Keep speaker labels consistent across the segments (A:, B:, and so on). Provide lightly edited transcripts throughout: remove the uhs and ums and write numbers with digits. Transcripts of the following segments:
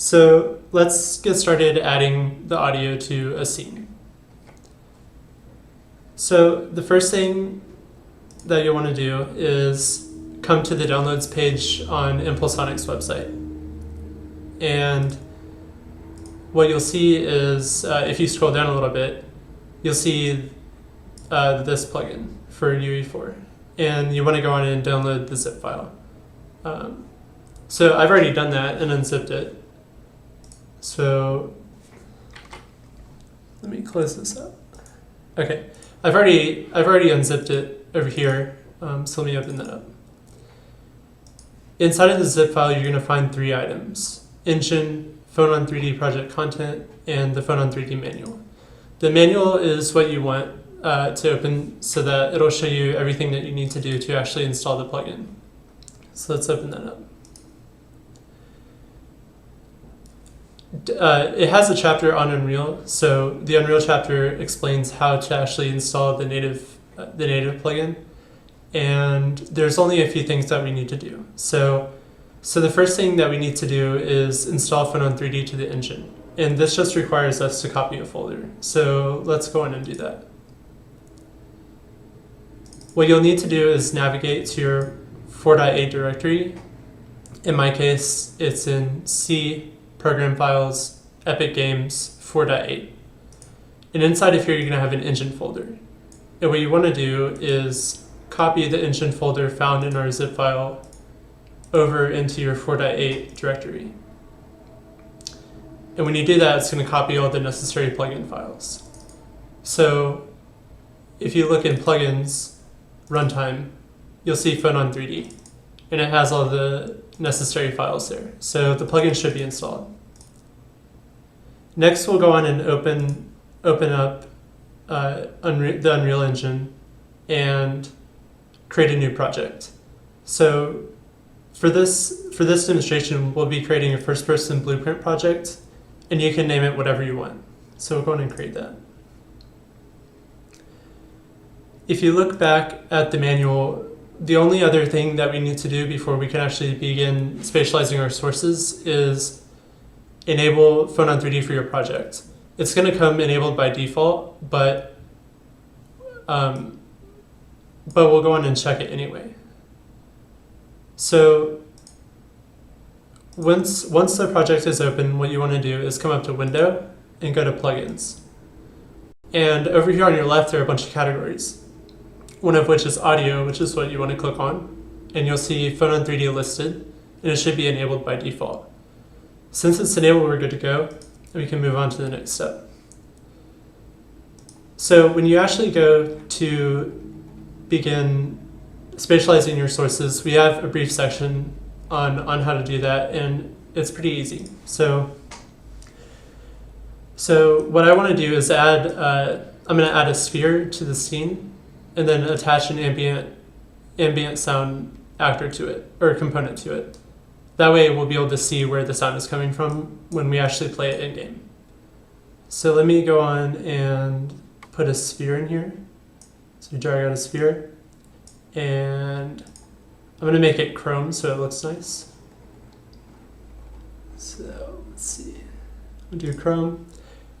A: So let's get started adding the audio to a scene. So the first thing that you'll want to do is come to the downloads page on Impulsonic's website. And what you'll see is, if you scroll down a little bit, you'll see this plugin for UE4. And you want to go on and download the zip file. So I've already done that and unzipped it. So let me close this up. Okay, I've already unzipped it over here. So let me open that up. Inside of the zip file, you're going to find 3 items: engine, Phonon 3D project content, and the Phonon 3D manual. The manual is what you want to open so that it'll show you everything that you need to do to actually install the plugin. So let's open that up. It has a chapter on Unreal, so the Unreal chapter explains how to actually install the native plugin, and there's only a few things that we need to do. So the first thing that we need to do is install Phonon 3D to the engine, and this just requires us to copy a folder. So let's go in and do that. What you'll need to do is navigate to your 4.8 directory. In my case, it's in C, Program Files, Epic Games, 4.8. And inside of here, you're going to have an engine folder. And what you want to do is copy the engine folder found in our zip file over into your 4.8 directory. And when you do that, it's going to copy all the necessary plugin files. So if you look in Plugins, Runtime, you'll see Phonon 3D. And it has all the necessary files there. So the plugin should be installed. Next, we'll go on and open up the Unreal Engine and create a new project. So for this demonstration, we'll be creating a first-person blueprint project, and you can name it whatever you want. So we'll go on and create that. If you look back at the manual, the only other thing that we need to do before we can actually begin spatializing our sources is enable Phonon 3D for your project. It's going to come enabled by default, but we'll go on and check it anyway. So once the project is open, what you want to do is come up to Window and go to Plugins. And over here on your left, there are a bunch of categories. One of which is audio, which is what you want to click on. And you'll see Phonon 3D listed, and it should be enabled by default. Since it's enabled, we're good to go, and we can move on to the next step. So when you actually go to begin spatializing your sources, we have a brief section on how to do that, and it's pretty easy. So what I want to do is I'm going to add a sphere to the scene, and then attach an ambient sound actor to it, or component to it. That way we'll be able to see where the sound is coming from when we actually play it in-game. So let me go on and put a sphere in here. So drag out a sphere, and I'm going to make it chrome so it looks nice. So let's see, we'll do chrome.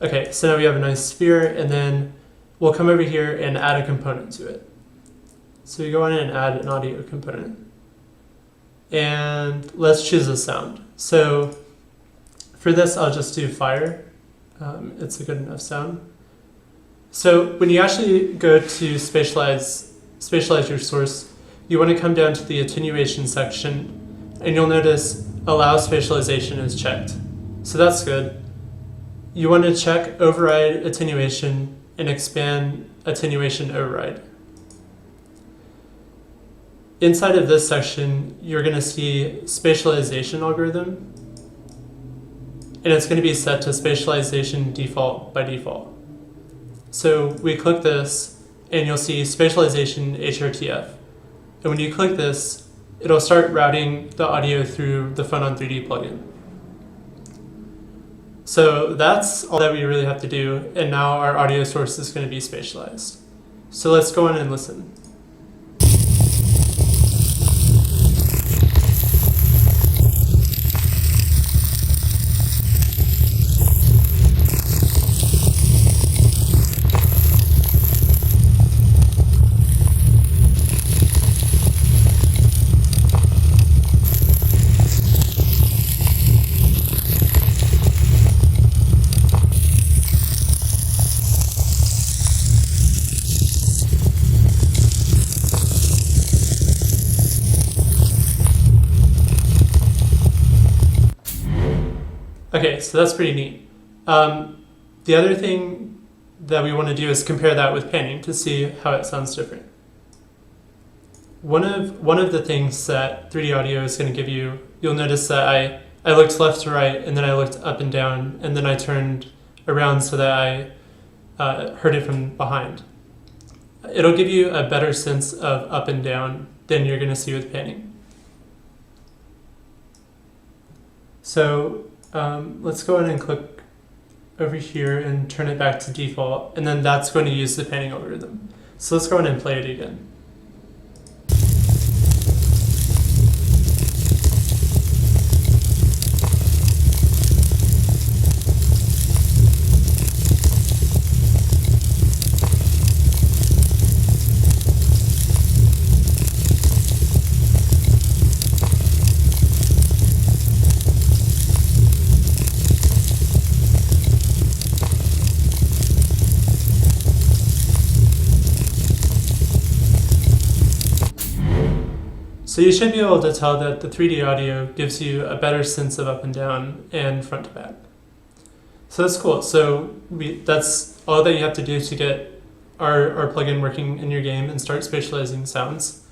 A: Okay, so now we have a nice sphere, and then we'll come over here and add a component to it. So we go on and add an audio component. And let's choose a sound. So for this, I'll just do fire. It's a good enough sound. So when you actually go to spatialize your source, you want to come down to the attenuation section, and you'll notice allow spatialization is checked. So that's good. You want to check override attenuation and expand attenuation override. Inside of this section, you're going to see spatialization algorithm, and it's going to be set to spatialization default by default. So we click this, and you'll see spatialization HRTF. And when you click this, it'll start routing the audio through the Phonon 3D plugin. So that's all that we really have to do, and now our audio source is going to be spatialized. So let's go in and listen. Okay, so that's pretty neat. The other thing that we want to do is compare that with panning to see how it sounds different. One of the things that 3D audio is going to give you, you'll notice that I looked left to right, and then I looked up and down, and then I turned around so that I heard it from behind. It'll give you a better sense of up and down than you're going to see with panning. So let's go ahead and click over here and turn it back to default, and then that's going to use the panning algorithm. So let's go ahead and play it again. So you should be able to tell that the 3D audio gives you a better sense of up and down and front to back. So that's cool. So that's all that you have to do to get our plugin working in your game and start spatializing sounds.